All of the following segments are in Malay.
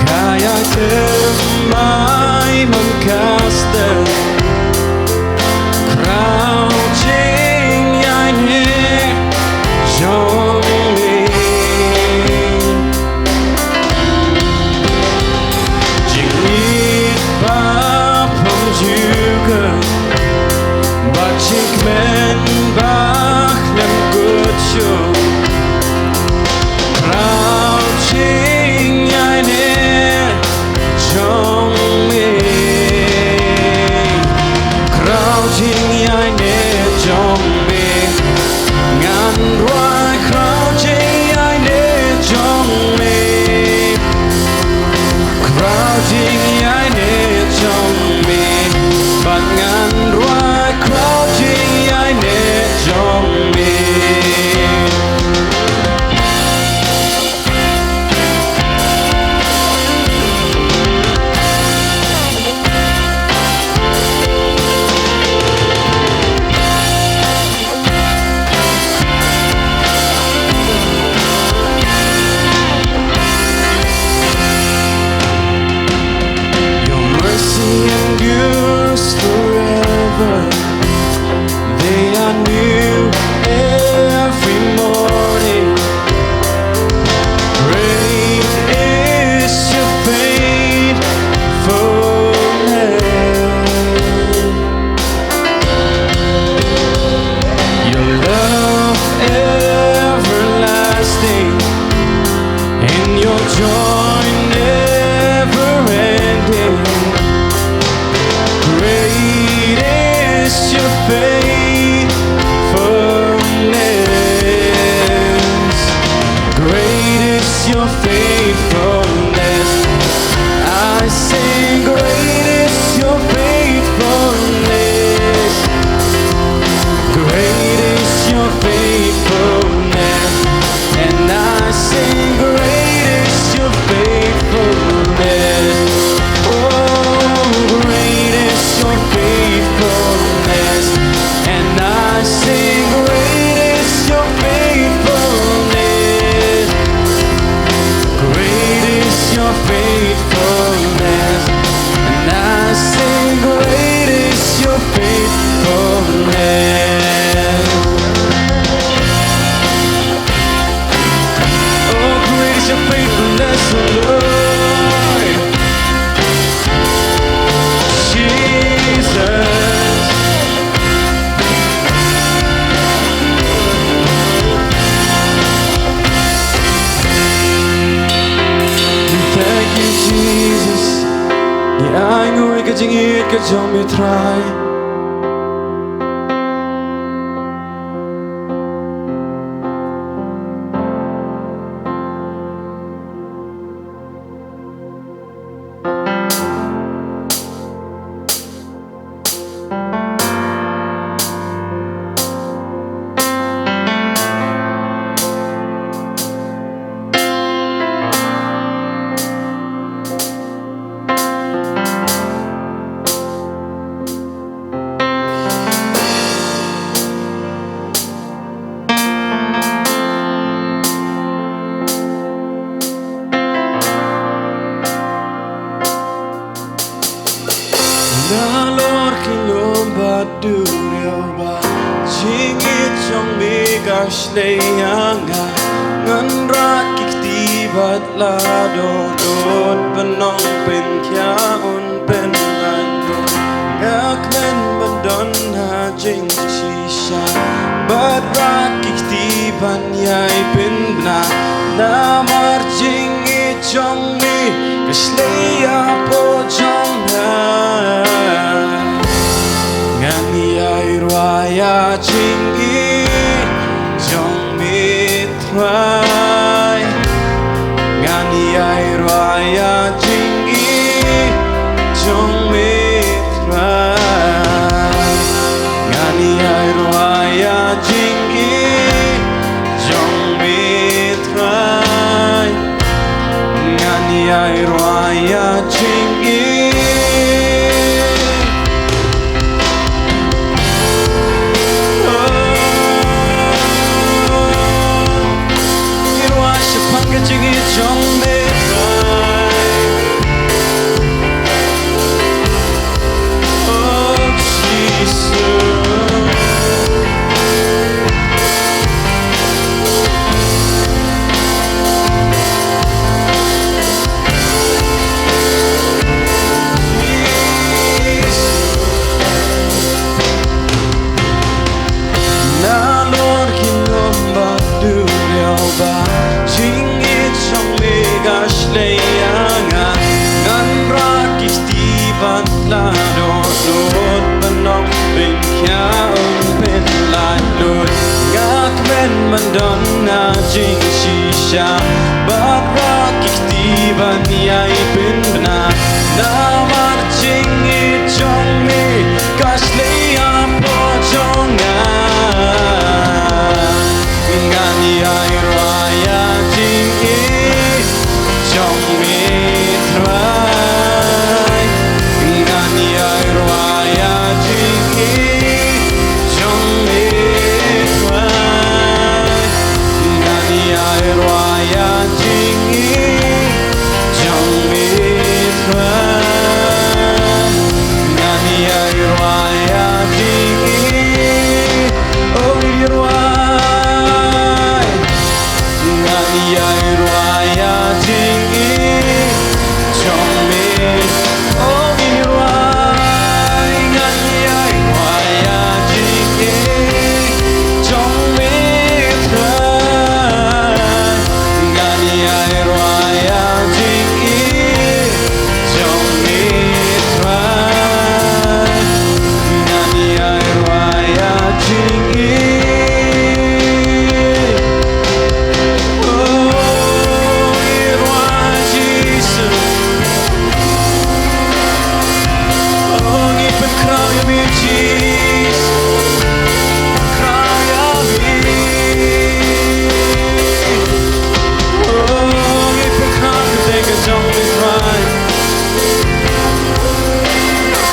Kaya mai mengkaste crouching I near Jongli Jingit bapam juga Bacik men bach nem gucu Crouching I near Jongli Crouching I near Jongli Ngan ruai crouching I near Jongli Crouching I near Jongli But ngan ruai crouching I near Jongli Jingkyrkhu trong mi trai Nalor kilomba durioba Jingit trong mi gashleanga Ngan rakik tibat lado Dod benong pen kya un pen lado Ngak men bandon ha jing shisha Bad rakik tiban yai pen na Namar jingit trong mi gashlea po trong na Raya chingi jong mitrai ngani ai raya chingi jong mitrai mandonna jing shisha but rock iktiban yai pinna na mar jing it chong me kasle apo chonga ngani ai raya jing it chong me try ngani ai raya jing it chong me try ngani ai raya jing it chong me try ngani ai raya jing it oh irwai ngani ai raya jing it chong me oh irwai ngani ai raya jing it chong me try ngani ai raya jing it chong me try ngani ai raya jing it oh irwai Jesus oh ngipen kraw ya mi Jesus kraw ya mi oh ngipen kraw ya take a jump and try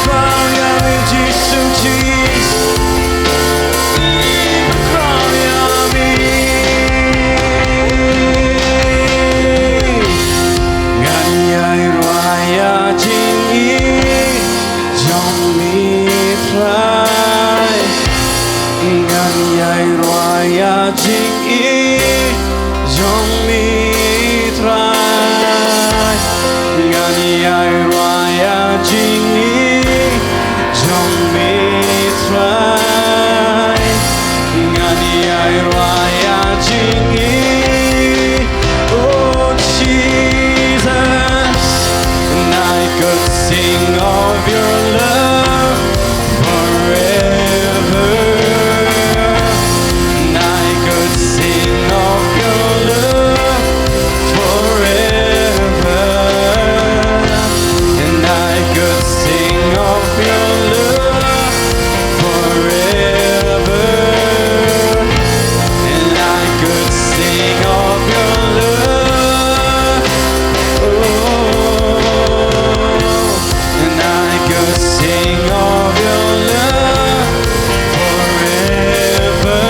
kraw ya mi Jesus Jesus ngipen kraw ya mi ngani ai raya jing it chong me try ngani ai raya jing it chong me try ngani ai raya jing it chong me try ngani ai raya jing it oh Jesus and I could sing of your love forever and I could sing of your love forever and I could sing of your love forever and I could sing of your love oh and I could sing of your love forever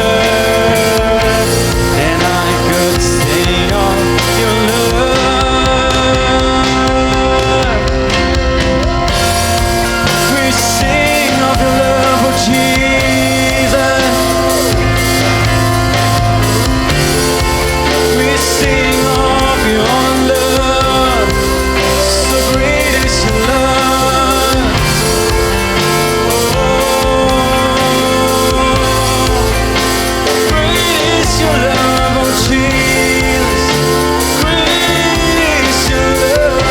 and I could sing of your love we sing of your love oh Jesus we sing of your love so great is your love great is your love oh Jesus great is your love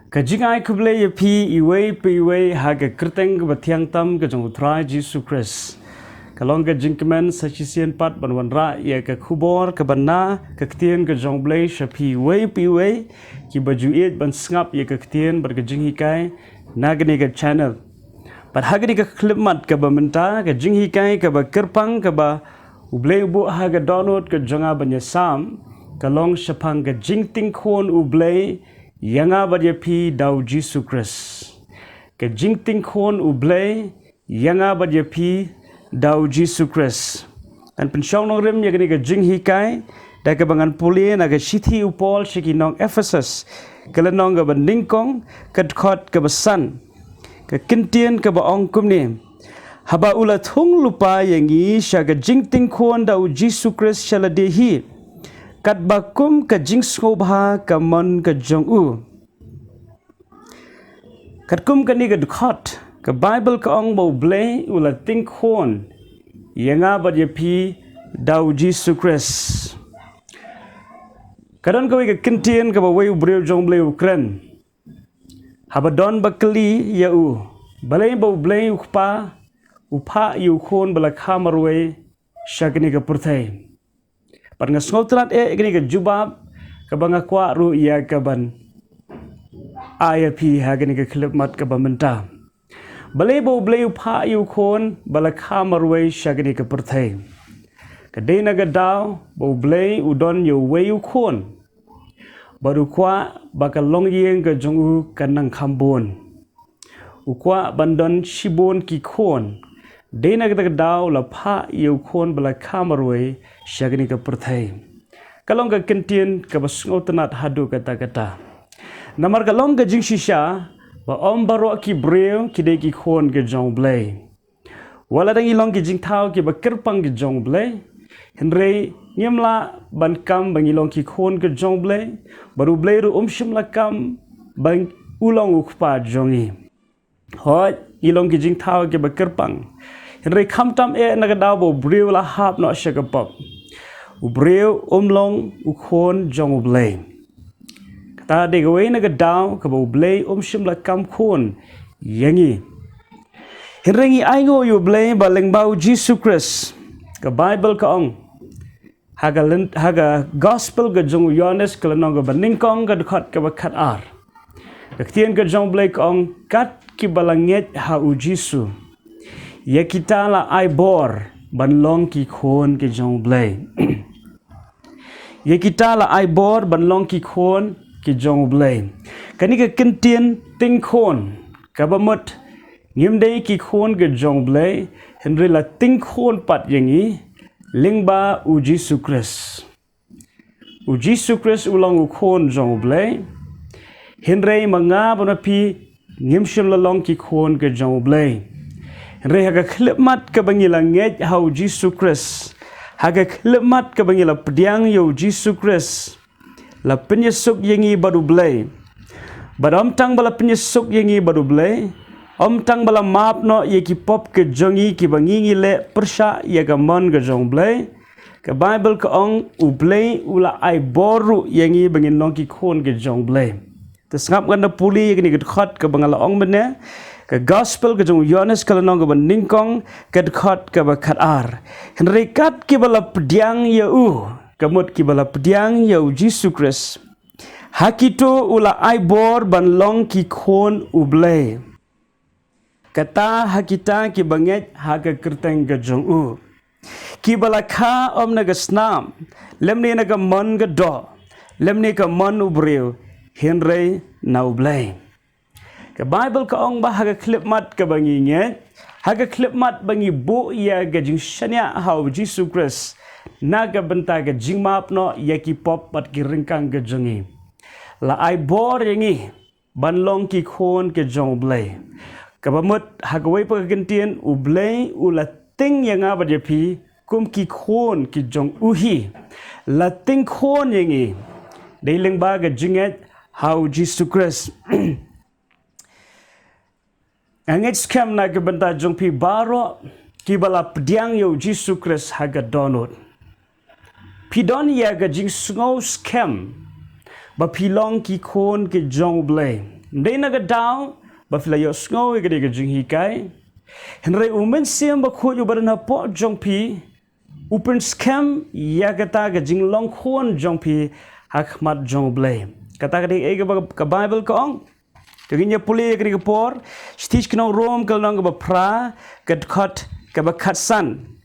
Ka jingai ku blei ya pi iwei pi iwei ha ka kerteng ka bathiang tam ka jong uthrai Jisu Khrist. Ka long ka jingkemen sa chisien pat ban wan ra ya ka khubor ka banna ka ktien ka jong blei sha pi iwei ki baju it ban ngap ya ka ktien bar ka jinghi kai nagani ka channel. Pat hagani ka clip mat ka ba menta ka jinghi kai ka ba kerpang ka ba U Blei bu ha ka download ka jonga banya sam ka long shapang ka Jingtingkhun U Blei yanga badya pi dau Jisu Khrist. Ka Jingtingkhun U Blei yanga badya pi dau Jisu Khrist. An pensyong nong rim yakni ka jinghi kai da ka bangan puli na ka shithi upol shiki nong Ephesus kala nong ka ban ningkong ka khot ka basan ka kintien ka ba ong kumni haba ula thung lupa yangi sha ka Jingtingkhun dau Jisu Khrist shaladehi kat bakum ka jingsngobha ka mon ka jongu kat kum ka ni ka dukhot ka Bible ka ong bo blei ula tingkhon yanga bad yapi dau Jisu Khrist kadan ka wi ka kintien ka ba wei ubreu jong blei ukren Habadon bakli ya balai bau blei ukpa upha yu khon bala khamarwe shagni ka purthai par nga snotrat gni ka jubab ka banga kwa ru ya ka ban IAP hagni ka klip mat ka bamenta balai bau blei upha yu khon bala khamarwe shagni ka purthai ka deina ga daw bau blei udon yu we yu khon baru kwa bakal long yeng ka jongu kanang khambon ukwa bandon shibon ki khon deina ga daw la pha yu khon bala khamarwe shagni ka purthai kalong ka kentien ka basngotanat hadu kata namar kalong ka jingshisha ba om baro ki breu ki de ki khon ke jong blei wala dang ilong ki jingthau ki ba kirpang ki jong blei henrei nyemla ban kam bang ilong ki khon ke jong blei baru blei ru shimla kam bang ulong ukpa jongi hoi ilong ki jingthau ki ba kirpang henrei kham tam naga daw bo breu la hap no shakapop ubreu long ukhon jong blei ta de gwe naga daw ka bo blei shimla kam khon yangi henrengi aingo yu blei ba lyngba U Jisu Khrist ka Bible ka ong haga gospel ga jong Yohanes kalanong ga baningkong ga dukhat ka bakhat ar Kaktian ka jong blei ka ong kat ki balanget ha U Jisu ya kita la ai bor banlong ki khon ke jong blei ya kita la ai bor banlong ki khon ki jong blei kani ka kentien ting khon ka bamut ngimdei ki khon ke jong blei henry la ting khon pat yangi lyngba U Jisu Khrist U Jisu Khrist ulang u khon jong blei henry manga banapi ngimshim la long ki khon ke jong blei henry haga khlemat ka bangila nget ha U Jisu Khrist haga khlemat ka bangila pdiang U Jisu Khrist la penyesuk yangi baru blei badam tang bala penyesuk yangi baru blei om tang bala map no ye ki pop ke jongi ki bangingi le persha ye ga mon ga jong blei ka Bible ka ong u blei ula ai boru yangi bangin long ki khon ke jong blei te sngap ganda puli ye ni khat ka bangala ong mene ka gospel ka jong Yohanes kala nong ka ningkong ka khat ka ba khat ar henry kat ki bala pdiang ye kamut ki bala pdiang ye U Jisu Khrist hakito ula ai bor ban long ki khon u blei kata hakita ki banget haka kerteng ke jong u ki bala kha om naga snam lemni naga mon ga do lemni ka mon u breu henry na u blei ka Bible ka ong ba haka klip mat ka bangi nge haka klip mat bangi bo ya ga jing shanya ha U Jisu Khrist naga benta ga jing map no ya ki pop pat ki ringkang ga jongi la ai bor yangi ban long ki khon ke jong blei kabamut hagawai pagkintien U blei ula ting yanga bajepi kum ki khon ki jong uhi la ting khon yangi dei lyngba ga jinget ha U Jisu Khrist anget scam na ga benta jong pi baro ki bala pdiang U Jisu Khrist haga donut pidon ya ga jing sngo scam ba pilong ki khon ki jong blei dei na ga daw ba fila yo sngo ga de ga jing hikai henry umen sim ba kho yu barna po jong pi open scam ya ga ta ga jinglong khon jong pi hakmat jong blei kata ga de ka Bible ka ong Kagin puli kini kapor, stitch kena rom kalau nang bapra, kadkot kabakhat san.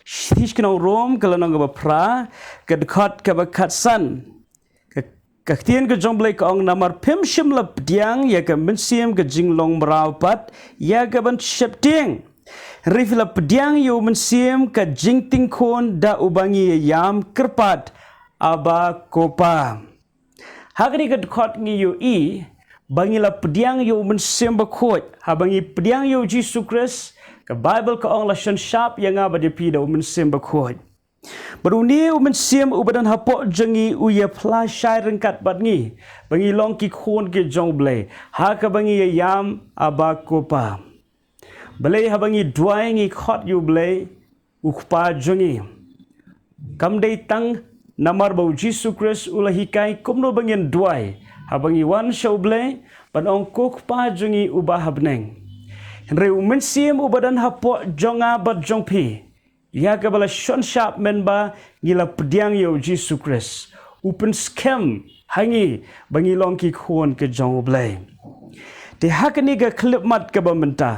Stitch kena rom kalau nang bapra, kadkot kabakhat san. Kaktian ke jong blei ka ong namar pim shim lap diang ya ka mensim ke jinglong merapat ya ka ban shepting. Rifla pediang yu mensim ka jingtingkhun da ubangi yam kerpat aba kopa. Hagni kadkot ngi yu bangila pediang yu mensim bakot habangi pediang yu Jisu Khrist ka Bible ka ong lasan sharp yang abadi pida mensim bakot. Beruni mensim ubadan hapok jengi uya plashai rengkat badngi bangi long ki khun ke jong blei ha ka bangi yam aba kopa. Blei habangi duai ngi khot yu blei ukpa jengi. Kam dei tang namar bau Jisu Khrist ulahikai kumno bangin duai habangi wan show blei ban ong kok pa jungi ubah habneng henry umensim ubadan hapo jonga bat jongpi ya ka bala shon sharp member ngila pediang yo Jisu Khrist open scam hangi bangi long ki khon ke jong blei te hakani ga klip mat ka bamenta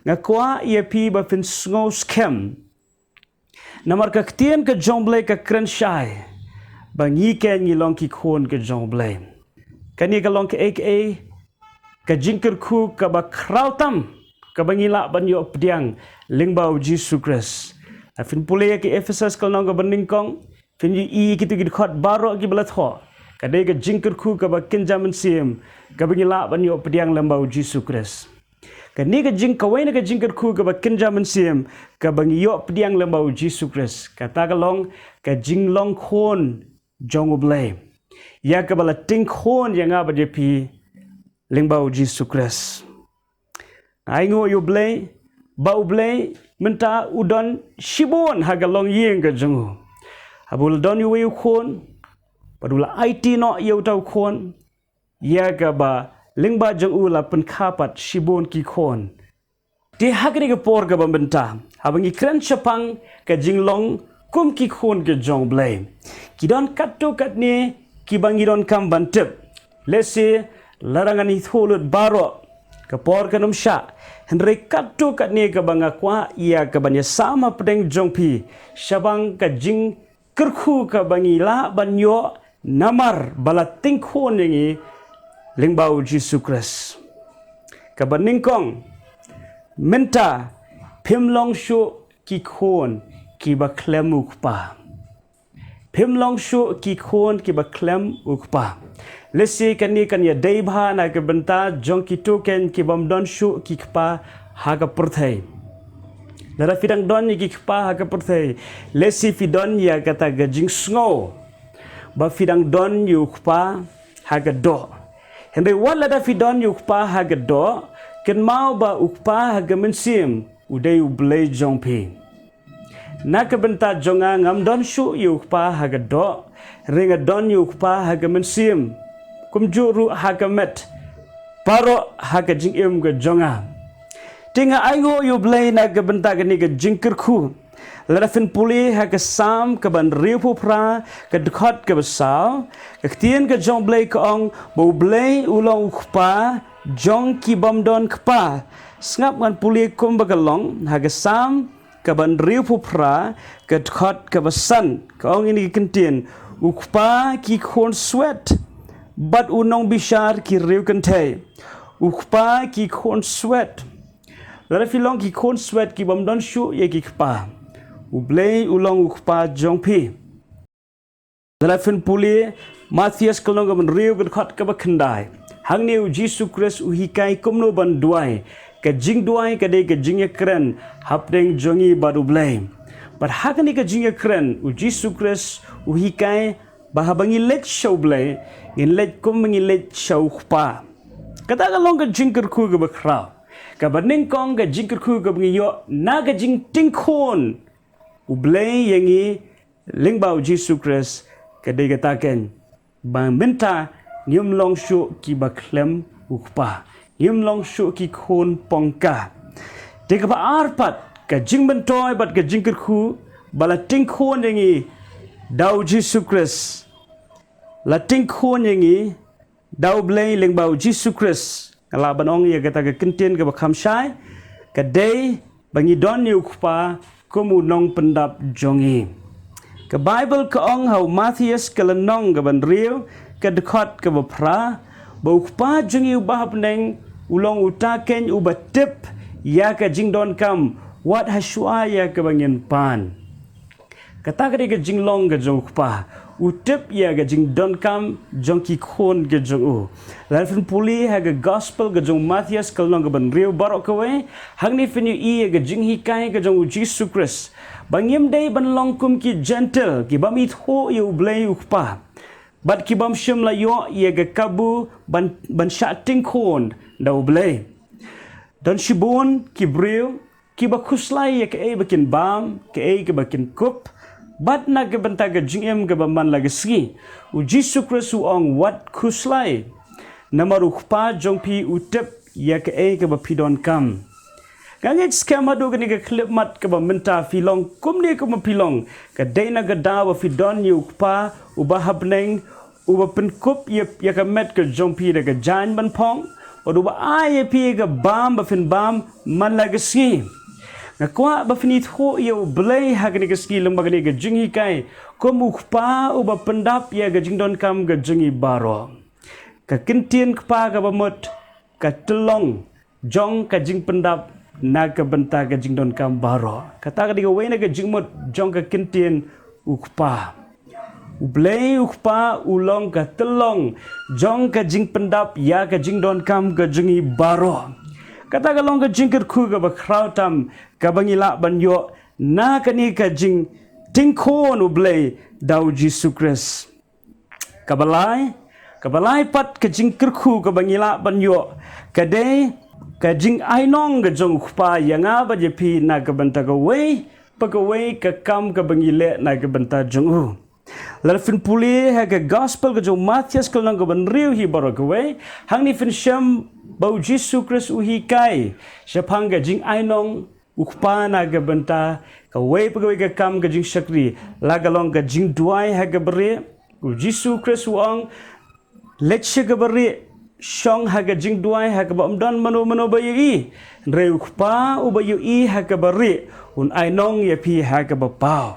ngakwa ep ba fin sngo scam namar ka ktien ke jong blei ka kren shai bangi ken ngilong ki khon ke jong blei kani ka long ke aka ka jingkyrkhu ka ba krautam ka bangila banyo pediang lyngba U Jisu Khrist afin pule ke Ephesus kal nong ka baningkong fin yi kitu gid khot baro ki balat ho ka de ka jingkyrkhu ka ba kinjaman sim ka bangila banyo pediang lyngba U Jisu Khrist kani ka jing ka wena ka jingkyrkhu ka ba kinjaman sim ka bangyo pediang lyngba U Jisu Khrist kata ka long ka jinglong khon jong U Blei ya ka bala ting khon yang aba je pi lyngba U Jisu Khrist aingo U Blei ba U Blei menta udon shibon hagalong yeng ka jongu abul don yu khon padula IT no yu tau khon ya ka ba lyngba jong u la pen khapat shibon ki khon ti hakri ka por ka bambenta habangi kren chapang ka jinglong kum ki khon ke jong Blei kidon katto katne ki bangidon kam bantep lese larangan itholut baro ka por ka numsha henry katto katne ka bangakwa ia ka banya sama pedeng jongpi shabang ka jing kyrkhu ka bangila banyo namar balating khon ngi lyngba U Jisu Khrist ka baningkong menta phimlong shu ki khon ki ba klemuk pa phimlong shu ki khon ki ba klem ukpa lesi kani kan ya deibha na ke benta jong ki token ki bam don shu ki kpa ha ka purthai lara fidang don ki kpa ha ka purthai lesi fidon ya kata gajing sngo ba fidang don yu kpa ha ka do henry wala da fidon yu kpa ha ka do ken mau ba ukpa ha ka mensim udai U Blei jongpi nak benta jonga ngam don shu yukpa haga do ringa don yukpa haga mensim kumjuru haga met paro haga jingim ga jonga tinga aingo U Blei nak benta gani ga jingkyrkhu larafin puli haga sam ka ban ripu pra ka dkhot ka basau ka tien ka jong Blei ka ong bo Blei ulong ukpa jong ki bam don kpa ngap ngan puli kum bagalong haga sam kaban riu pra kat khot kabasan kaong ini kentien ukpa ki khon sweat but unong bishar ki riu kente ukpa ki khon sweat lara filong ki khon sweat ki bam don shu ye ki kpa U Blei ulong ukpa jongpi lara fin puli Matthias kalong kaban riu kat khot kabakhandai hangni U Jisu Khrist u hikai kumno ban duai ka jingduwai ka de ka jingkyrkhu hapdeng jongi ba U Blei but hakani ka jingkyrkhu U Jisu Khrist u hikai bahabangi let show Blei in let kum ngi let show pa kata ka long ka jingkyrkhu ka bakra ka baning kong ka jingkyrkhu ka ngiyo na ka jingtingkhun U Blei yangi lyngba U Jisu Khrist ka de ka taken bang menta nyum long shu ki baklem ukpa yimlong shu ki khon pongka teka ba arpat ka jingbentoy bat ka jingkyrkhu bala tingkhon yangi dau Jisu Khrist la tingkhon yangi dau Blei lyngba U Jisu Khrist ala banong ya kata ka kentien ka bakham shai ka dei bangi don ni ukpa kumu nong pendap jongi ka Bible ka ong hau Matthias ka lanong ka ban riu ka dekhot ka bapra ukpa jongi ubah peneng ulong utaken ubatip ya ka jingdon kam wat hashua ya ka bangin pan kata ka de jinglong ga jongpa utip ya ga jingdon kam jongki khon ga jongu lalfin puli ha ga gospel ga jong Matthias kalong ga ban riu barok kawe hangni fin i ga jinghi kai ga jong Jisu Khrist bangim dei ban longkum ki gentle ki bamit ho U Blei ukpa bat ki bam shim la yo ye ga kabu ban shating khon da U Blei dan shibon ki bril ki ba khuslai ye ka e bakin bam ka e ka bakin kup bat na ga banta ga jingem ga ban la ga ski U Jisu Khrist ong wat khuslai namaru khpa jongpi utep ya ke ke ba pidon kam ganget scam hadu ke ni ke klip mat ke ba menta filong kumni ke ma filong ke daina ga da ba fidon yu khpa uba habneng uba penkup ya ke met ke jongpi de ke jan ban phong uba ai pi ke bam ba fin bam man la ke ski ngakwa ba finit ho ya U Blei hagni ke ski lembaga ni ke jingi kai komu khpa uba pendap ya ke jingdon kam ke jingi baro ka kintien khpa ka ba mot ka telong jong ka jing pendap na ka benta ka jingdon kam baro kata ka diga wena ka jingmot jong ka kintien ukpa U Blei ukpa ulong ka telong jong ka jing pendap ya ka jingdon kam ka jingi baro kata ka long ka jingkyrkhu ka ba krautam ka bangila banyo na ka ni ka jing tingkhun U Blei dau Jisu Khrist kabalai pat ke jingkyrkhu ke bangila banyo kade ke jing ainong ke jong khpa yanga ba je pi na ke benta ke wei pa ke wei ke kam ke bangile na ke benta jong u la fin puli ha ke gospel ke jong Matius ke nang ke ban riu hi baro ke wei hang ni fin sham bau Jisu Khrist u hi kai shapang ke jing ainong ukpa na ke benta ke wei pa ke wei ke kam ke jing shakri la galong ke jingduwai ha ke beri U Jisu Khrist uang lecce ke beri shong ha ke jingduwai ha ke bamdan mano bayi reu khpa u bayu i ha ke beri un ainong ya pi ha ke bapau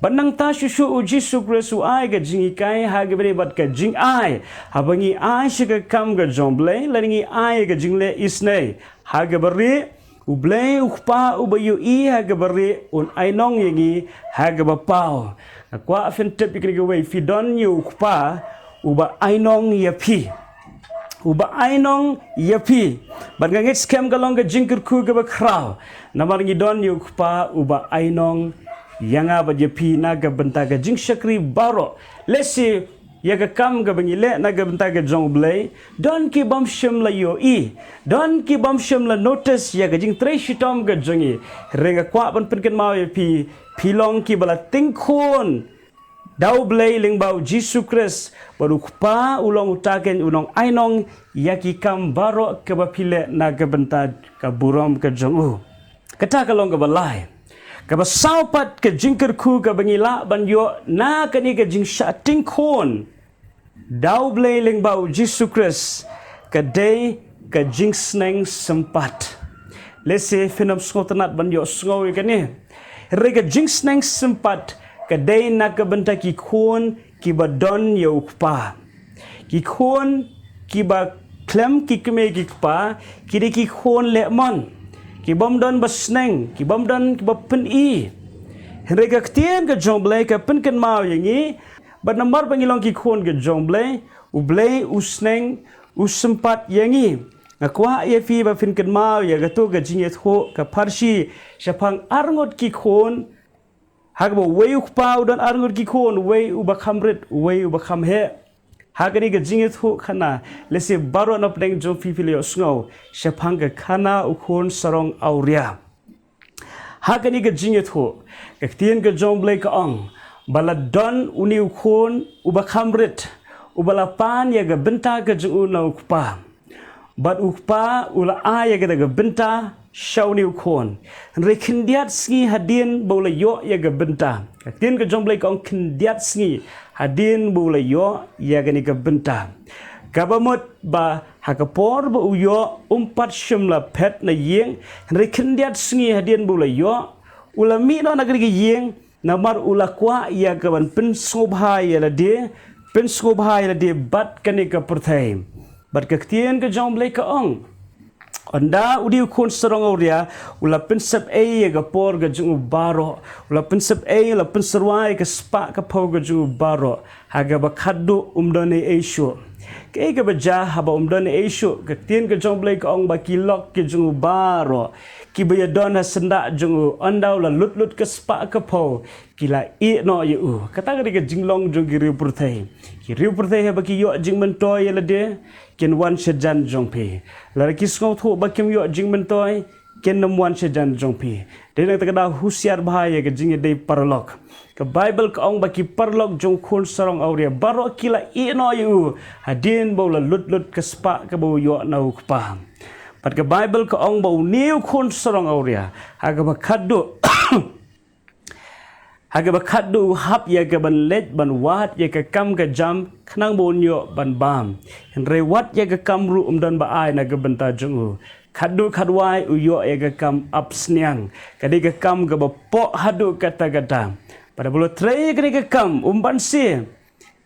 banang ta shushu U Jisu Khrist u ai ke jingi kai ha ke beri bat ke jing ai ha bangi ai shi ke kam ke jong Blei laringi ai ke jingle isne ha ke beri U Blei u khpa u bayu i ha ke beri un ainong yangi ha ke bapau kwa afen tep ikni ke wei fidon yu khpa uba ainong yapi ban ngit scam galong ke jingkyrkhu ke ba kraw namar ngi don yu khpa uba ainong yanga ba yapi na ga benta ke jing shakri baro lesi ya ke kam ke bangile na ga benta ke jong Blei don ki bam shim la yo I don ki bam shim la notice ya ke jing tre shitom ke jongi renga kwa ban pinken mau yapi pilong ki bala tingkhun dau Blei lyngba U Jisu Khrist baru khpa ulong utaken ulong ainong yaki kam baro ke bapile na ke benta ke burom ke jong u kata kalong ke balai ke basaupat ke jingkyrkhu ke bangila banyo na ke ni ke jing tingkhun dau Blei lyngba U Jisu Khrist ke dei ke jing sneng sempat lese finam skotanat banyo sngowi ke ni rega jing sneng sempat kadai nak benta ki khun ki ba don yo khpa ki khun ki ba klem ki kme ki khpa ki de ki khun le mon ki bom don ba sneng ki bom don ki ba pen I rega ktien ke jong Blei ka pen ken mau yangi ba nambar pangilong ki khun ke jong Blei U Blei u sneng u sempat yangi ngakwa ye fi ba fin ken mau ya ga to ga jinget ho ka parsi shapang arngot ki khun hagbo wei ukpa udan arngur ki khon wei uba khamrit wei uba khamhe hagani ga jinget hu khana lese baro na pleng jo fi filio sngo shapang ga khana ukhon sarong auria hagani ga jinget hu ka tien ga jong Blei ka ong bala don uni ukhon uba khamrit ubala pan ya ga benta ga ju na ukpa bat ukpa ula aya ga benta shauni ukhon rekindiat sngi hadin bola yo ya ga benta tin ga jong Blei kong kindiat sngi hadin bola yo ya ga ni ga benta kabamot ba hakapor ba uyo umpat shimla pet na yeng rekindiat sngi hadin bola yo ulami no nagri ga yeng namar ulakwa ya ga ban pin sobha ya la de pin sobha ya la de bat ka ni ga perthai bat ka tien ga jong Blei ka ong anda udi ukun serong auria ula pinsep e ga por ga jungu baro ula pinsep e ula pinserwai ga spa ka pau ga jungu baro haga ba khaddu umdone e sho ke ga baja haba umdone e sho ga tien ga jong Blei ka ong ba kilok ke jungu baro ki ba don ha senda jungu anda ula lut ke spa ka pau kila I no yu kata ga jinglong jong gi riu purthai ha ba ki yo jingmen toy la de ken wan shajan jong pe la ki sngo tho ba kim yo jingmen toy kenemuan sejan jongpi denang takada husiar bahaya ke jing dei parlok ke Bible ka ong baki parlok jong khun sarong auria baro kila ino yu hadin bola lut ke spa ke bo yo nau kpa pat ke Bible ka ong bo niu khun sarong auria haga bakadu haga bakadu hap ya ke ban let ban wat ya ke kam ke jam khnang bon yo ban bam henre wat ya ke kam ru dan ba ai na ke benta jong khadu khadwai uyo ega kam apsniang kadi ke kam ke bopok hadu kata-kata pada bulu tre kini ke kam umban si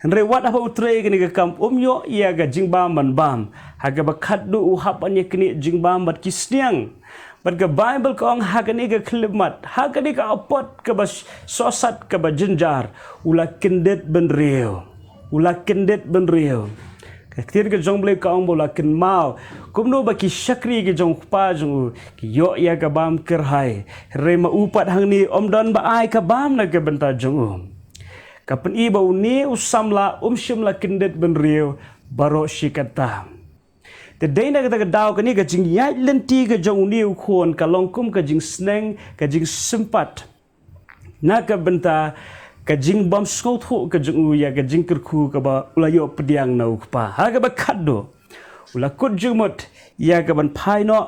henre wat apa utre kini ke kam yo ia ga jingbam ban bam haga bakhadu uhap anye kini jingbam bat kisniang bat ke Bible ko ang hagani ke klimat hagani ke apot ke bas sosat ke bajinjar ula kendet ben riu Ketir ke jong Blei ka ong bola ken mau kumno baki syakri ke jong pa jong ki yo ya ka bam kerhai re ma upat hang ni don ba ai ka bam na ke benta jong ka pen i bau ni usamla shimla kendet ben riu baro shikata te dei na ka daw ka ni ka jing yai lenti ke jong ni khon ka longkum ka jing sneng ka jing sempat na ka benta ka jing bam skothu ka jing ya ka jingkyrkhu ka ba ulayo pediang nau kpa ha ka ba khaddo ula kut jumut ya ka ban phai no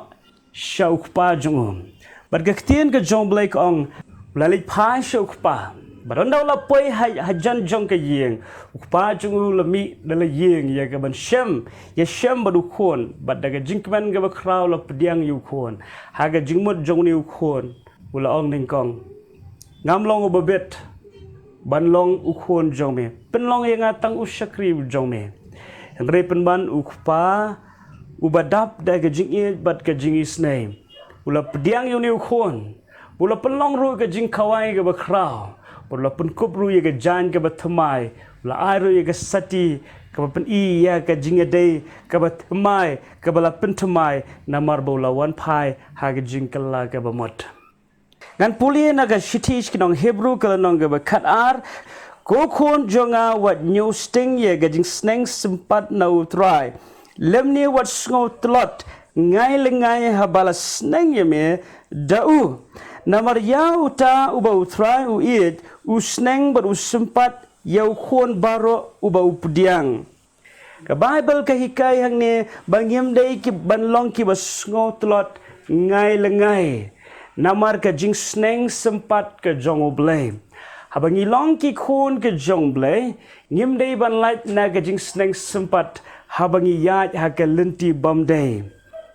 shau kpa jung bar ka tien ka jong Blei ka ong ula li phai shau kpa baron daw la poi hajan jong ka yeng kpa jung la mi dala yeng ya ka ban shem ya shem badu khon bad da ka jingkman ka ba kraw la pediang yu khon ha ka jingmut jong ni khon ula ong ning kong ngamlong obet banlong ukhon jongme penlong yang atang usyakri jongme henre penban ukpa ubadap da gajing e bat gajing isnai ula pediang yuni ukhon ula penlong ru gajing kawai ga bakrau ula penkup ru ya gajan ga bathmai ula airu ya ga sati ka pen i ya gajing dei ka bathmai ka bala penthmai namar bola wan pai ha gajing kala ga bamot ngan puli naga shitish kinong Hebrew kalanong ga bakat ar ko khon jonga wat new sting ye gajing sneng sempat na utrai lemni wat sngo tlot ngai lengai habala sneng ye me dau namar ya uta uba utrai u it u sneng bar u sempat yau khon baro uba updiang ka Bible ka hikai hang ne bangyam dei ki banlong ki basngo tlot ngai lengai namar ke jing sneng sempat ke jong Blei habangi long ki khun ke jong Blei ngim dei ban light na ke jing sneng sempat habangi yat ha ke lenti bam dei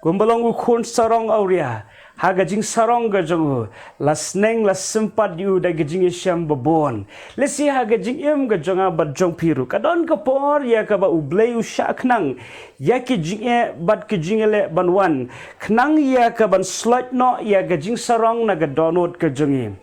kumbalong khun sarong auria ha ke jing sarong ke jong la sneng la sempat yu da ke jing sham babon lesi ha ke jing em ke jong ba jong piru kadon ke por ya ka ba U Blei u shaknang ya ki jing e bat ki jing le ban wan knang ya ka ban slot no ya ka jing sarong na ka donot ka jungi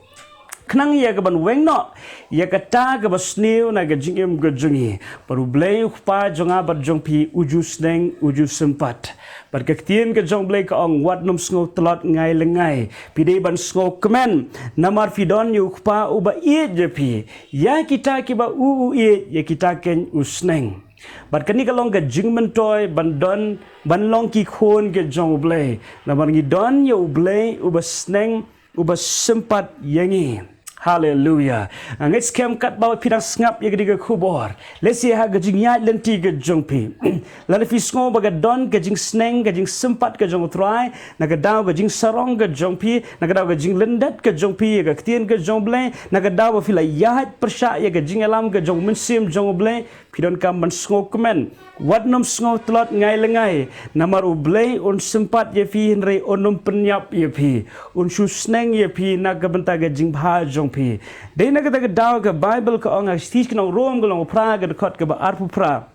knang ya ka ban weng no ya ka ta ka ba snew na ka jing em ka jungi par U Blei pa jonga bat jong pi uju sneng uju sempat par ka tien ka jong Blei ka ong wat num sngo tlot ngai lengai pi dei ban sngo kemen namar fidon yu pa u ba e je pi ya kita ki ba u e ya kita ken u sneng bat kani kalong ka jingmen toy bandon banlong ki khon ke jong Blei namar ngi don yu Blei u ba sneng u ba sempat yangi hallelujah angit skem kat bawa pidang ngap ya gediga kubor lesi ha gajing ya lenti ke jong pi lalu fisngo baga don gajing sneng gajing sempat ke jong trai naga daw gajing sarong ke jong pi naga daw gajing lendat ke jong pi ga ktien ke jong Blei naga daw fila yahat persya ya gajing alam ke jong mensim jong Blei pidon kam ban sngo kemen wat nom sngo tlot ngai lengai namar U Blei un sempat ye fi henre onum penyap ye pi un su sneng ye pi naga benta gajing bha jong pi dei naga daga daw ke Bible ka ong stis knong rom golong pra ga kot ke ba arpu pra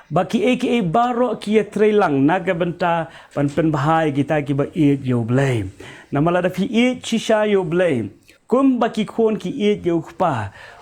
baki aka baro ki trelang naga benta ban pen bahai kita ki ba e U Blei namala da fi e chisha U Blei kum baki khon ki e yo kpa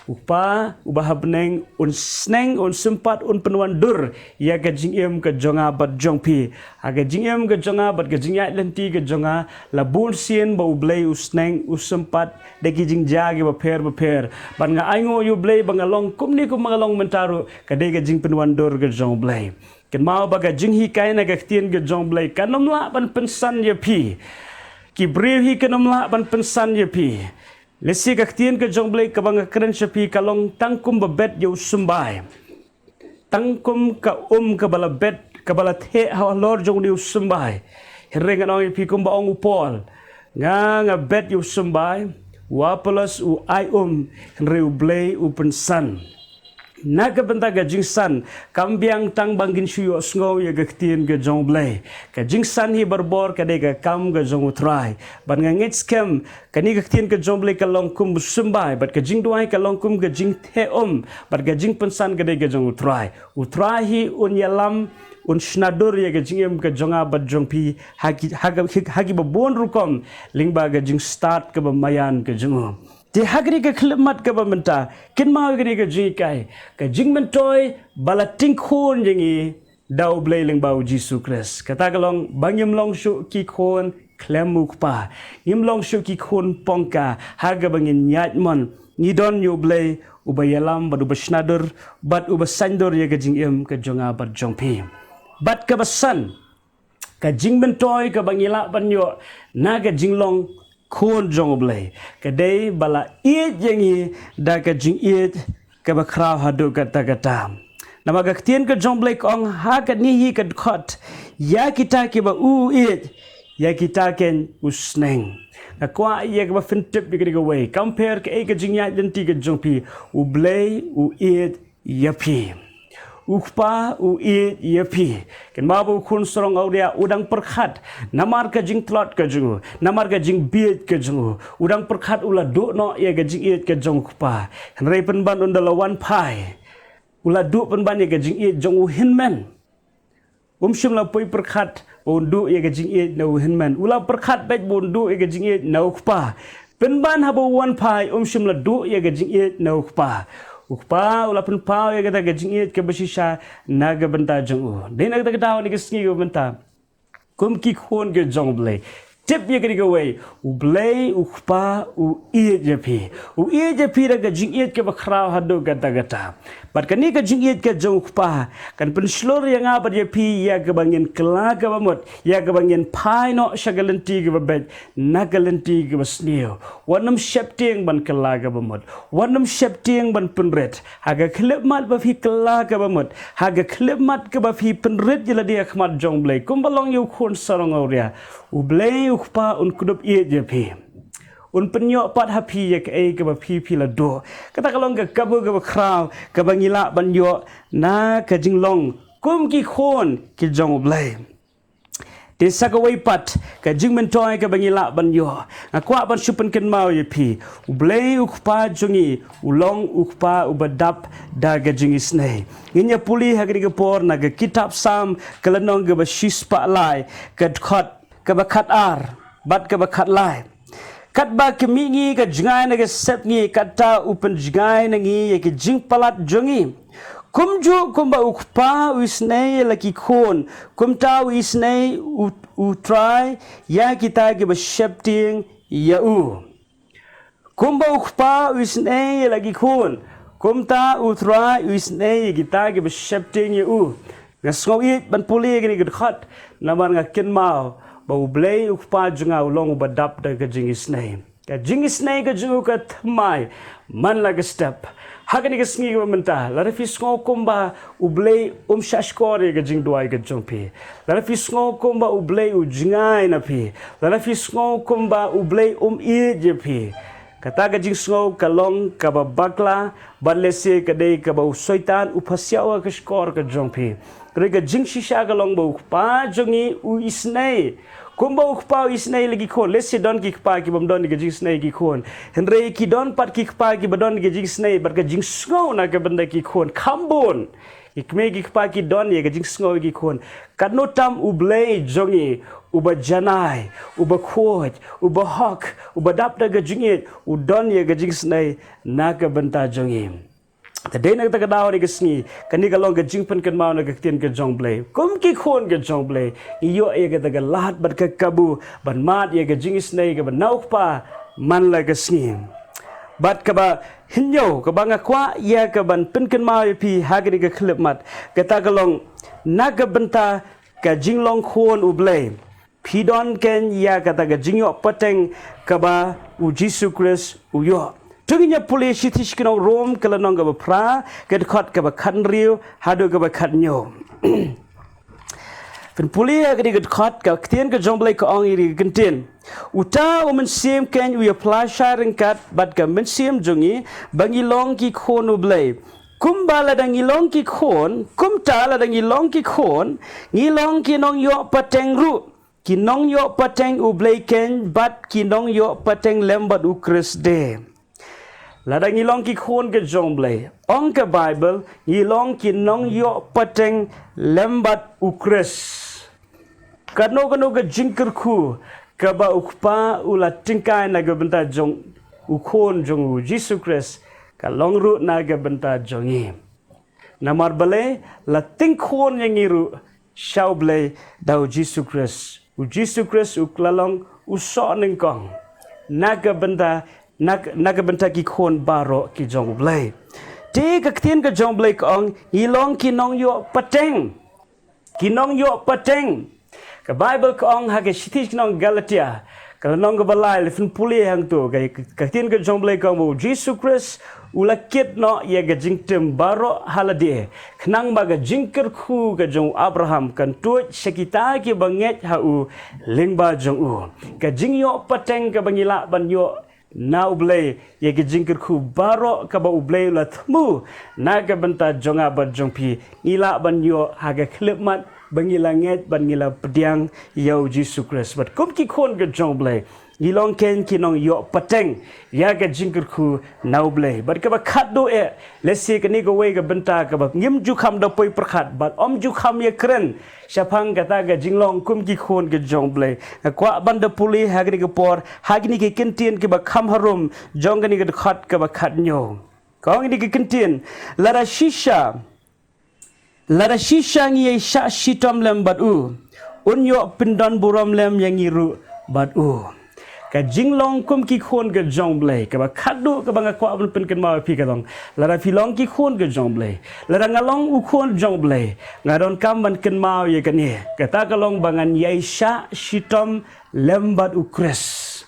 upa ubah beneng un sneng un sempat un penuan dur ya ka jing em ka jonga bat jong pi aga jing em ka jonga bat ka jing ya lenti ka jonga la bun sien ba U Blei u sneng u sempat de ki jing jagi ba per ban nga aingo U Blei bangalong kumni kum mangalong mentaru ka de ka jing penuan dur ka jong Blei ken mau ba ka jing hi kai na ka tien ka jong Blei kanom la ban pensan ya pi Kibriu hi kenamla ban pensan ye pi. Lesi kaktien ke jong blei ka bang keren sepi kalong tangkum babet yo sumbai. Tangkum ka ka bala bet ka bala the ha lor jong yo sumbai. Hirengan ong pi kum ba ong upol. Nga bet yo sumbai. Wapalas u ai henre u blei u pensan. Naga benta ga jingsan kambiang tang bangin shuyo sngo ya gaktien ga jong blei ka jingsan hi barbor ka de ga kam ga jong utrai ban nga ngets kem kani gaktien ga jong blei ka long kum sumbai bat ka jingduwai ka long kum ga jing the bat ga jing pensan ga de ga jong utrai hi un yalam un shnadur ya ga jingem ka jonga bat jong pi hagi babon rukom lingba ga jing start ka ba mayan ka jong Di hagri ke khlemat ke bamenta kin mau gri ke jikai ke jingmentoi balatingkhun jingi dau Blei lyngba U Jisu Khrist kata kalong bangim long shu ki khun klemuk pa yim long shu ki khun pongka haga bangin nyatmon ni don U Blei ubayalam badu besnadur bat ubasandur ya ke jingem ke jonga bat jongpi bat ke besan ke jingmentoi ke bangila banyo naga jinglong khun jong blei kadai bala iet yangi da ka jing iet ka ba khrau hadu kata nama ka tien ka jong blei kong ha ka ni hi ka khot ya kita ki ba u iet ya kita ken usneng na kwa ya ka ba fintip bi ka wei compare ka e ka jing ya denti ka jong pi u blei u iet ya pi ukpa u iet ya pi ken mabu khun sorong audia udang perkhat namar ka jing tlot ka jungu namar ka jing biet ka jungu udang perkhat ula do no ya ka jing iet ka jong ukpa henrei penban undala wan pai ula do penban ya ka jing iet jong u hinmen shim la poi perkhat undu ya ka jing iet na u hinmen ula perkhat bet bundu ya ka jing iet na ukpa penban habu wan pai shim la do ya ka jing iet na ukpa ukpa ula pun pau ya kata gajing iet ke besisha naga benta jong u dei naga kata ni kesngi go benta kum ki khon ke jong blei tip ya kri go wei u blei ukpa u iet je pi u iet je pi ra gajing iet ke bakrau hadu kata bat kani ka jing iet ke jong ukpa kan pen slor yang apa je pi ya ke bangin kela ke bamot ya ke bangin pai no shagalenti ke babet nagalenti ke basnio wanam shepting ban kela ke bamot wanam shepting ban penret haga klip mat ba fi kela ke bamot haga klip mat ke ba fi penret jela dia khmat jong blei kumbalong yu khon sarong auria u blei ukpa un kudup iet je pi un penyok pat happy ya ke ke ba pi la do kata kalong ke kabu ke krau ke bangila banyo na ke jinglong kum ki khon ki jong blei desa ke wei pat ke jingmentoi ke bangila banyo akwa ban supen ken mau ye pi u blei ukpa jongi ulong ukpa ubadap da ke jingis nei nginya puli hagri ke por na ke kitab sam kelenong ke ba shispa lai ke khot ke ba khat ar bat ke ba khat lai kat ba kemingi ka jingai na ke sep ngi kata upen jingai na ngi ye ke jing palat jongi kumju kumba ukpa wisnei laki khon kumta wisnei u try ya kita ke beshepting ya u kumba ukpa wisnei laki khon kumta u try wisnei kita ke beshepting ya u ngasngau it ban puli ke ni khat naman ngakin mau bau blei ukpa junga ulong badap da ka jingis nei ka jungu ka thmai man la step hagani ka sngi ka menta la refi ngo komba u blei shashkore ka jingduwai ka jongpi la refi ngo komba u blei u jingai na pi la refi ngo komba u blei e je pi kata ka jing ngo ka long ka ba bakla balese ka dei ka ba soitan u phasiawa ka skor ka jongpi rega jing shisha ka long ba pa jongi u isnei kumba ukpa isnei lagi khon lesi don ki kpa ki bam don ki jing snei ki khon henre ki don pat ki kpa ki badon ki jing snei bar ka jing sngo na ka benda ki khon khambon ikme ki kpa ki don ye ka jing sngo ki khon kanotam u blei jongi uba janai uba khoj uba hok uba dap da ka jingit u don ye ka jing snei na ka benta jongi Tadai nak tak daw ni kesni kani kalong ke jingpen kan mau nak tien ke jong blei kum ki khon ke jong blei iyo ye ke tak lahat bat ke kabu ban mat ye ke jingis nei ke ban nauk pa man la kesni bat ke ba hinyo ke banga kwa ye ke ban pen kan mau ye pi hagri ke klip mat ke tak kalong nak ke benta ke jinglong khon u blei pidon ken ya kata ga jingyo pateng kaba U Jisu Khrist uyo tunginya puli shitish kino rom kala nong ga pra ga khot ga khan riu hadu ga khat nyo fen puli ga di ga khot ga tien ga jong blai ko ong iri gentin uta o men sim ken u apply sharing kat bat ga men sim jungi bangi long ki khon U Blei kumbala dang ilong ki khon kumta la dang ilong ki khon ngilong ki nong yo pateng ru ki nong yo pateng U Blei ken bat ki nong yo pateng lembat U Khrist de la dang ilong ki khon ke jong blai ong ke bible ngilong ki nong yo pateng lembat U Khrist kano ke jingkyrkhu ka ba ukpa ula tingkai na ga benta jong U khon jong U Jisu Khrist ka long ru na ga benta jongi namar bale la tingkhon yang iru shau blai da U Jisu Khrist U Jisu Khrist u klalong u so ning kong na ga benta ki khon baro ki jong blai te ka tien ka jong blai kong ilong ki nong yo pateng ka bible kong ha ke shiti nong galatia kalau nong balai lefun puli hang tu ka tien ka jong blai kong U Jisu Khrist ulakit no ya ga jingtem baro halade khnang ba ga jingkyrkhu ga jong Abraham kan tu sekita ki banget ha U lingba jong U ka jingyo pateng ka bangila banyo na U Blei ya ga jingkyrkhu baro ka ba U Blei la thmu na ga banta jonga ba jongpi ila banyo ha ga khlipmat bangila nget bangila pediang ya U Jisu Khrist bat kum ki khon ga jong Blei ngilong ken kinong yo pateng ya ga jingkyrkhu na U Blei bat ka ba khat do e lesi ka ni go we ga benta ka ba ngim ju kham da poi prakhat bat om ju kham ye kren shapang kata ga jinglong kum ki khon ga jong Blei kwa banda puli ha ga ni ga por ha ga ni ki kentien ki ba kham harum jong ga ni ga khat ka ba khat nyo kong ni ki kentien lara shisha ngi sha shitom lem bat u unyo pindon buram lem yang iru bat u ka jinglong kum ki khon ga jong Blei ka ba khadu ka ba ngakwa ban pen kan ma pi ka dong lara filong ki khon ga jong Blei lara ngalong u khon jong Blei ngadon kam ban kan ma ye kan ye ka ta ka long bangan yai sha shitom lembat U Khrist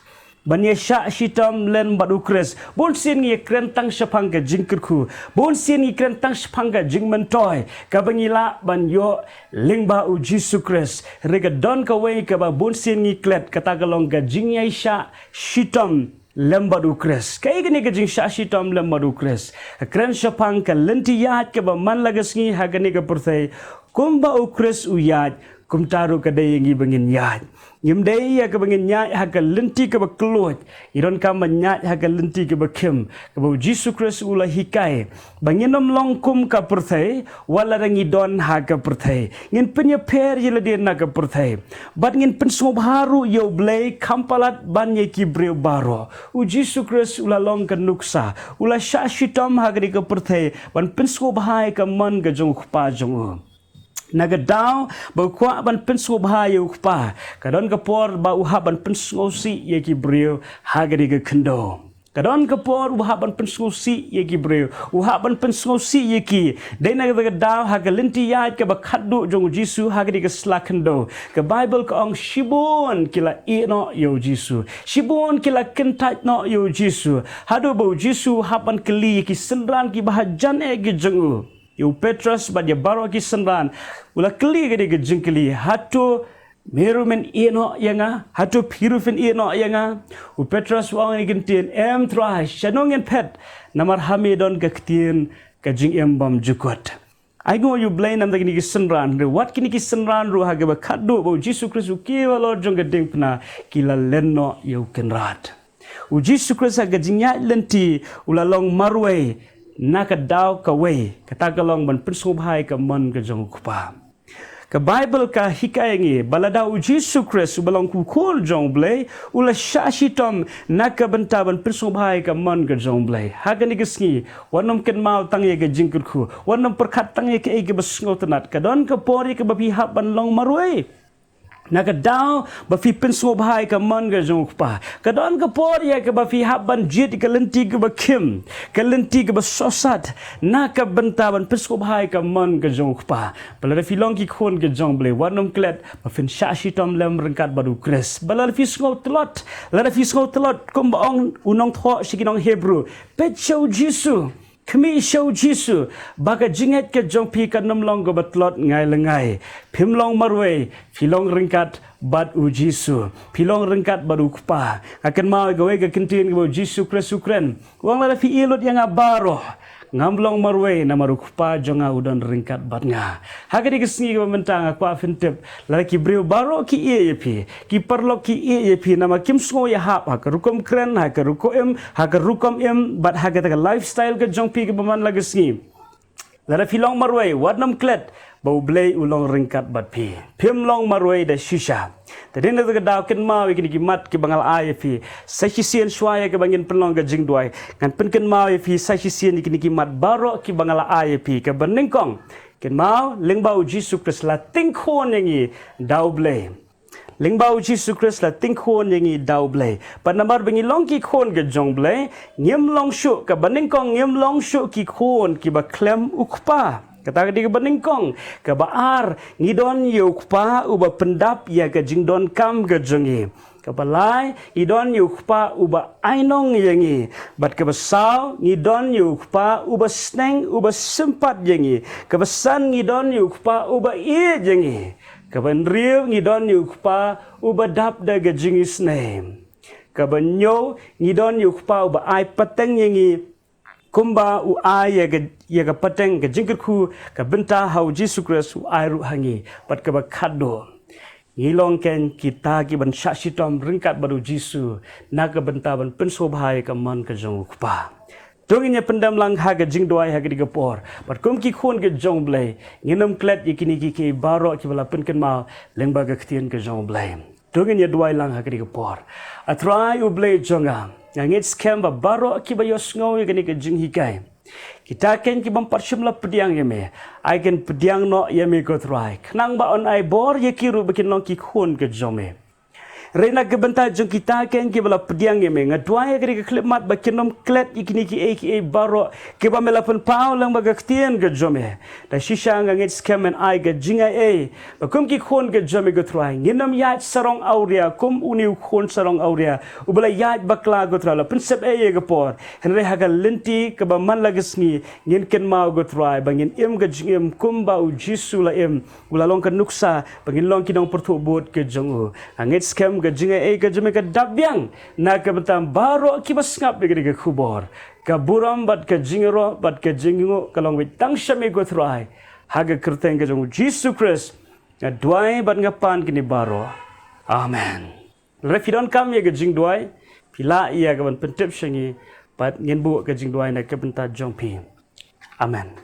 banya sha shitom lembat U Khrist bon sin ngi krentang shapang ga jingkyrkhu bon sin ngi krentang shapang ga jingmentoi ka bangila banyo lingba U Jisu Khrist rega don ka we ka ba bon sin ngi klet kata galong ga jingyai sha shitom lembat U Khrist kai gani ga jing sha shitom lembat U Khrist kren shapang ka lenti yat ka ba man lagas ngi ha gani ga purthai kumba U Khrist u yat kum taru ka dai ngi bangin yat ngim dai ya ka bangin nyat ha ka lenti ka ba kluot iron ka manyat ha ka lenti ka ba kim ka ba Jisu Khrist ula hikai banginom long kum ka perthai wala rangi don ha ka perthai ngin penya per yela dia na ka perthai bat ngin pen sobharu yo Blei kampalat ban ye ki breu baro U Jisu Khrist ula long ka nuksa ula sha shitom ha ka perthai ban pen sobhai ka man ga jong khpa jong nagadau ba kwa ban pensu bahaya ukpa kadon kapor ba uha ban pensu si ye ki breu hagari ga kendo kadon kapor uha ban pensu si ye ki breu uha ban pensu si ye ki dai nagadau haga linti ya ka ba khaddu jong Jisu hagari ga slakendo ka bible ka ong shibon kila ino yo Jisu shibon kila kentat no yo Jisu hadu ba Jisu haban kli ki sendran ki bahajan e gi jong U Petrus ba dia baro ki senran ula kli gede ge jingkli hatu merumen ino yanga hatu pirufen ino yanga U Petrus wang ni gentin em try shanongen pet namar hamidon ga ktien ka jing embam jukot ai go U Blei nam dagni ki senran re wat kini ki senran ru ha ge ba khadu bo Jisu Khrist ki walo jong ge dingpna kila lenno yo kenrat U Jisu Khrist ga jingya lenti ula long marwe naka daw ka way katagalong ban pinsubhay ka man ka jong kupa ka bible ka hikay ngi balada U Jisu Khrist balong ku khol jong Blei ula shashitom naka bantaban pinsubhay ka man ka jong Blei hagani gisngi wanom ken mau tang ye ka jingkyrkhu wanom perkhat tang ye ka ege basngotanat kadon ka pori ka bapi hab ban long marwe na ka daw ba fi pensop hai ka man ga jong pa ka don ka por ya ka ba fi haban jit ka lenti ka ba kim ka lenti ka ba sosat na ka bentaban pensop hai ka man ga jong pa bala fi long ki khon ga jong Blei wanom klet ba fin sha shi tom lem rengkat badu kres bala fi sngo tlot la fi sngo tlot kum ba ong unong tho shikinong hebrew pet show jisu Kami show Jisu baga jinget ke jong pi kan nam long go batlot ngai lengai phim long marwe philong ringkat bat U Jisu philong ringkat baru kupa akan mau gawe ga kintin go Jisu Khrist Ukren wang la fi ilot yang abaro ngamlong marwe na maru kupa jonga udon ringkat bat nga hagadi gesngi go mentang aku afintep la ki breu baro ki epi ki perlo ki epi nama kim sngo ya hap ha rukom kren ha rukom ha rukom em bat ha ga lifestyle ga jong pi ga man la gesngi la filong marwe wadnam klet bau Blei ulong ringkat bat pi pim long marwe da shisha tadi na ga daw ken mau ki mat ki bangal ai pi sachi sien shwaya ke bangin penlong ga jingduwai kan pen ken mau pi sachi sien ki mat baro ki bangal ai pi ke beningkong ken mau lyngba U Jisu Khrist la tingkhon yangi daw Blei lyngba U Jisu Khrist la tingkhon yangi daw Blei pa namar bengi long ki khon ga jong Blei ngem long shu ka beningkong ngem long shu ki khon ki ba klem ukpa kata di beningkong ke baar ngidon yukpa uba pendap ya ke jingdon kam ke jongi ke balai ngidon yukpa uba ainong yangi bat ke besau ngidon yukpa uba sneng uba sempat yangi ke besan ngidon yukpa uba ie yangi ke benriu ngidon yukpa uba dap da ke jingi snem ke benyo ngidon yukpa uba ai pateng yangi kumba u ai ya ga pateng ga jingkyrkhu ga benta hau Jisu Khrist u ai ru hangi pat ka ba khado ngilong ken kita ki ban saksi tom ringkat baru Jisu na ga benta ban pensobhai ka man ka jong kupa donginya pendam lang ha ga jingduwai ha ga digapor pat kum ki khon ga jong Blei nginam klet ikini ki baro ki bala pen ken ma lengba ga ktien ga jong Blei donginya duai lang ha ga digapor atrai U Blei jonga ngit scam ba baro ki ba yos ngau ya gani ke jing hikai kita ken ki bam parshum la pediang yeme ai ken pediang no yeme go try knang ba on ai bor ye ki ru bikin long ki khon ke jome reina ke benta jong kita ken ki bala pediang yeme ngadwa ya gani ke klip mat ba kinom klet ikini ki baro ke ba melapun pau lang ba gaktien ke jome da shisha nga ngit scam en ai ga jinga ba kum ki khon ke jome go try nginam ya sarong auria kum uniu khon sarong auria ubala ya bakla go try la prinsip ye ga por henre ha ga lenti ke ba man lagisni ngin ken mau go try bangin em ga jingem kum ba U Jisu la em ula long ka nuksa bangin long ki dong pertu bot ke jongu ngit scam ga jinga ga jome ka dabyang na ka betam baro ki basngap de ga khubor ka buram bat ka jingero bat ka jingo kalong wit tang shame go try haga kerteng ga jong Jisu Khrist na duai bat ngapan kini baro amen refidon kam ye ga jingduwai pila ia ga ban pentep shangi bat ngin bu ga jingduwai na ka benta jong pi amen